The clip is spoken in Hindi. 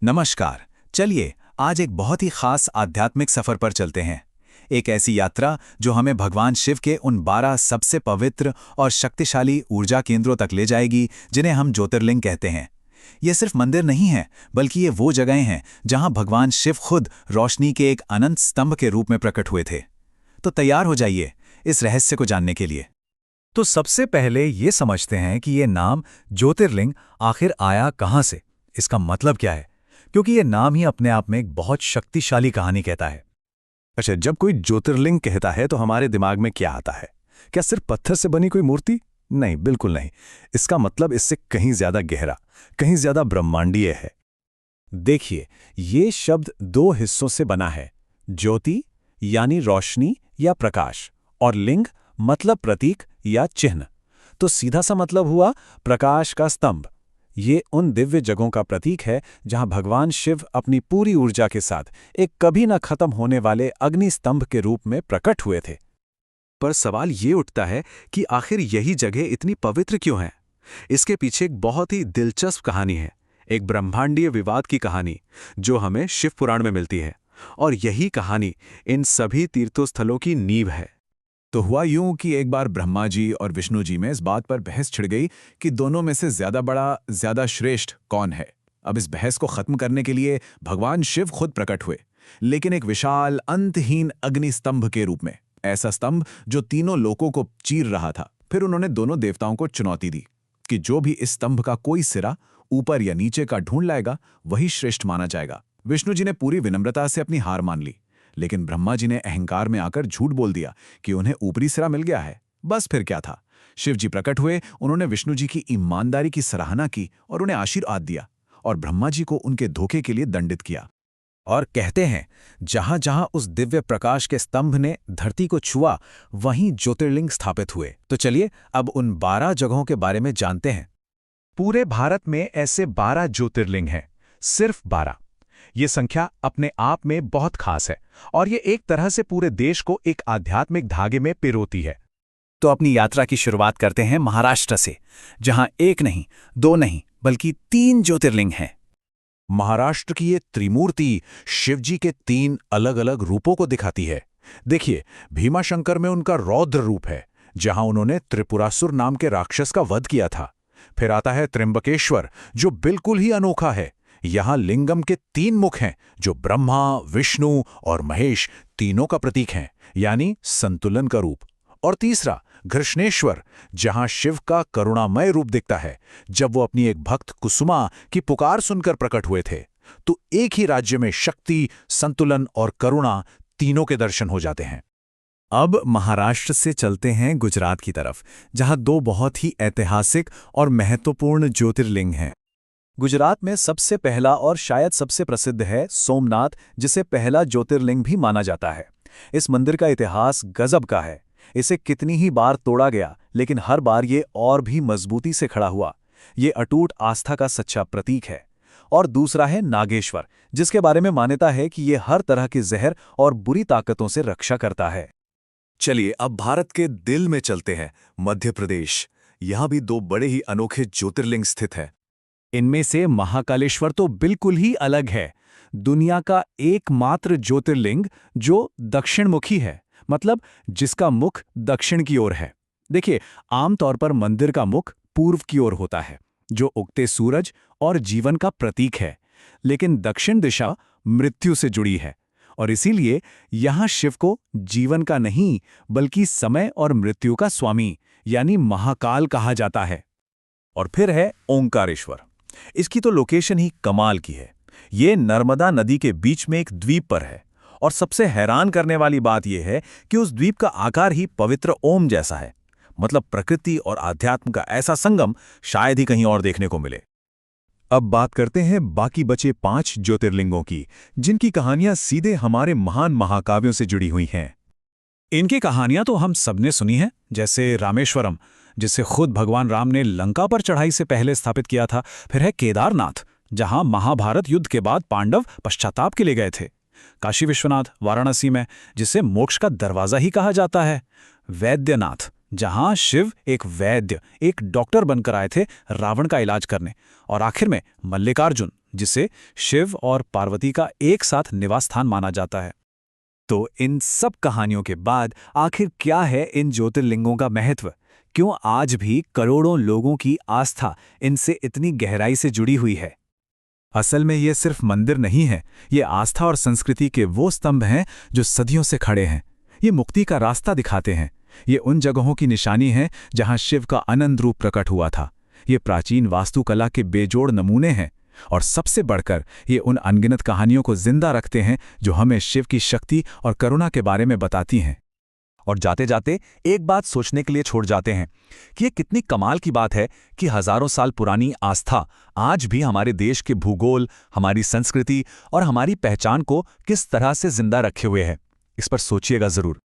नमस्कार। चलिए आज एक बहुत ही खास आध्यात्मिक सफर पर चलते हैं। एक ऐसी यात्रा जो हमें भगवान शिव के उन 12 सबसे पवित्र और शक्तिशाली ऊर्जा केंद्रों तक ले जाएगी जिन्हें हम ज्योतिर्लिंग कहते हैं। ये सिर्फ मंदिर नहीं है, बल्कि ये वो जगहें हैं जहां भगवान शिव खुद रोशनी के एक अनंत स्तंभ के रूप में प्रकट हुए थे। तो तैयार हो जाइए इस रहस्य को जानने के लिए। तो सबसे पहले ये समझते हैं कि ये नाम ज्योतिर्लिंग आखिर आया कहाँ से, इसका मतलब क्या है, क्योंकि ये नाम ही अपने आप में एक बहुत शक्तिशाली कहानी कहता है। अच्छा, जब कोई ज्योतिर्लिंग कहता है तो हमारे दिमाग में क्या आता है? क्या सिर्फ पत्थर से बनी कोई मूर्ति? नहीं, बिल्कुल नहीं। इसका मतलब इससे कहीं ज्यादा गहरा, कहीं ज्यादा ब्रह्मांडीय है। देखिए, ये शब्द दो हिस्सों से बना है। ज्योति यानी रोशनी या प्रकाश, और लिंग मतलब प्रतीक या चिन्ह। तो सीधा सा मतलब हुआ प्रकाश का स्तंभ। ये उन दिव्य जगहों का प्रतीक है जहां भगवान शिव अपनी पूरी ऊर्जा के साथ एक कभी न खत्म होने वाले अग्नि स्तंभ के रूप में प्रकट हुए थे। पर सवाल ये उठता है कि आखिर यही जगह इतनी पवित्र क्यों है? इसके पीछे एक बहुत ही दिलचस्प कहानी है, एक ब्रह्मांडीय विवाद की कहानी जो हमें शिव पुराण में मिलती है। और यही कहानी इन सभी तीर्थस्थलों की नींव है। तो हुआ यूं कि एक बार ब्रह्मा जी और विष्णु जी में इस बात पर बहस छिड़ गई कि दोनों में से ज्यादा बड़ा, ज्यादा श्रेष्ठ कौन है। अब इस बहस को खत्म करने के लिए भगवान शिव खुद प्रकट हुए, लेकिन एक विशाल अंतहीन अग्नि स्तंभ के रूप में। ऐसा स्तंभ जो तीनों लोकों को चीर रहा था। फिर उन्होंने दोनों देवताओं को चुनौती दी कि जो भी इस स्तंभ का कोई सिरा ऊपर या नीचे का ढूंढ लाएगा वही श्रेष्ठ माना जाएगा। विष्णु जी ने पूरी विनम्रता से अपनी हार मान ली, लेकिन ब्रह्मा जी ने अहंकार में आकर झूठ बोल दिया कि उन्हें ऊपरी सिरा मिल गया है। बस फिर क्या था, शिव जी प्रकट हुए, उन्होंने विष्णु जी की ईमानदारी की सराहना की और उन्हें आशीर्वाद दिया, और ब्रह्मा जी को उनके धोखे के लिए दंडित किया। और कहते हैं जहां जहां उस दिव्य प्रकाश के स्तंभ ने धरती को छुआ, वहीं ज्योतिर्लिंग स्थापित हुए। तो चलिए अब उन 12 जगहों के बारे में जानते हैं। पूरे भारत में ऐसे 12 ज्योतिर्लिंग हैं, सिर्फ 12। ये संख्या अपने आप में बहुत खास है और ये एक तरह से पूरे देश को एक आध्यात्मिक धागे में पिरोती है। तो अपनी यात्रा की शुरुआत करते हैं महाराष्ट्र से, जहां एक नहीं, दो नहीं, बल्कि 3 ज्योतिर्लिंग हैं। महाराष्ट्र की ये त्रिमूर्ति शिवजी के 3 अलग अलग रूपों को दिखाती है। देखिए, भीमाशंकर में उनका रौद्र रूप है, जहां उन्होंने त्रिपुरासुर नाम के राक्षस का वध किया था। फिर आता है त्र्यंबकेश्वर, जो बिल्कुल ही अनोखा है। यहां लिंगम के 3 मुख हैं, जो ब्रह्मा, विष्णु और महेश तीनों का प्रतीक हैं, यानी संतुलन का रूप। और तीसरा घृष्णेश्वर, जहां शिव का करुणामय रूप दिखता है, जब वो अपनी एक भक्त कुसुमा की पुकार सुनकर प्रकट हुए थे। तो एक ही राज्य में शक्ति, संतुलन और करुणा तीनों के दर्शन हो जाते हैं। अब महाराष्ट्र से चलते हैं गुजरात की तरफ, जहां 2 बहुत ही ऐतिहासिक और महत्वपूर्ण ज्योतिर्लिंग हैं। गुजरात में सबसे पहला और शायद सबसे प्रसिद्ध है सोमनाथ, जिसे पहला ज्योतिर्लिंग भी माना जाता है। इस मंदिर का इतिहास गजब का है। इसे कितनी ही बार तोड़ा गया, लेकिन हर बार ये और भी मजबूती से खड़ा हुआ। ये अटूट आस्था का सच्चा प्रतीक है। और दूसरा है नागेश्वर, जिसके बारे में मान्यता है कि ये हर तरह के जहर और बुरी ताकतों से रक्षा करता है। चलिए अब भारत के दिल में चलते हैं, मध्य प्रदेश। यहां भी 2 बड़े ही अनोखे ज्योतिर्लिंग स्थित हैं। इनमें से महाकालेश्वर तो बिल्कुल ही अलग है, दुनिया का एकमात्र ज्योतिर्लिंग जो दक्षिणमुखी है, मतलब जिसका मुख दक्षिण की ओर है। देखिए, आमतौर पर मंदिर का मुख पूर्व की ओर होता है, जो उगते सूरज और जीवन का प्रतीक है, लेकिन दक्षिण दिशा मृत्यु से जुड़ी है, और इसीलिए यहां शिव को जीवन का नहीं, बल्कि समय और मृत्यु का स्वामी यानी महाकाल कहा जाता है। और फिर है ओंकारेश्वर। इसकी तो लोकेशन ही कमाल की है। ये नर्मदा नदी के बीच में एक द्वीप पर है, और सबसे हैरान करने वाली बात यह है कि उस द्वीप का आकार ही पवित्र ओम जैसा है। मतलब प्रकृति और आध्यात्म का ऐसा संगम शायद ही कहीं और देखने को मिले। अब बात करते हैं बाकी बचे 5 ज्योतिर्लिंगों की, जिनकी कहानियां सीधे हमारे महान महाकाव्यों से जुड़ी हुई हैं। इनकी कहानियां तो हम सबने सुनी हैं, जैसे रामेश्वरम, जिसे खुद भगवान राम ने लंका पर चढ़ाई से पहले स्थापित किया था। फिर है केदारनाथ, जहां महाभारत युद्ध के बाद पांडव पश्चाताप के लिए गए थे। काशी विश्वनाथ वाराणसी में, जिसे मोक्ष का दरवाजा ही कहा जाता है। वैद्यनाथ, जहां शिव एक वैद्य, एक डॉक्टर बनकर आए थे रावण का इलाज करने, और आखिर में मल्लिकार्जुन, जिसे शिव और पार्वती का एक साथ निवास स्थान माना जाता है। तो इन सब कहानियों के बाद आखिर क्या है इन ज्योतिर्लिंगों का महत्व? क्यों आज भी करोड़ों लोगों की आस्था इनसे इतनी गहराई से जुड़ी हुई है? असल में ये सिर्फ मंदिर नहीं है, ये आस्था और संस्कृति के वो स्तंभ हैं जो सदियों से खड़े हैं। ये मुक्ति का रास्ता दिखाते हैं। ये उन जगहों की निशानी है जहां शिव का अनंत रूप प्रकट हुआ था। ये प्राचीन वास्तुकला के बेजोड़ नमूने हैं, और सबसे बढ़कर ये उन अनगिनत कहानियों को जिंदा रखते हैं जो हमें शिव की शक्ति और करुणा के बारे में बताती हैं। और जाते जाते एक बात सोचने के लिए छोड़ जाते हैं कि ये कितनी कमाल की बात है कि हजारों साल पुरानी आस्था आज भी हमारे देश के भूगोल, हमारी संस्कृति और हमारी पहचान को किस तरह से जिंदा रखे हुए है। इस पर सोचिएगा जरूर।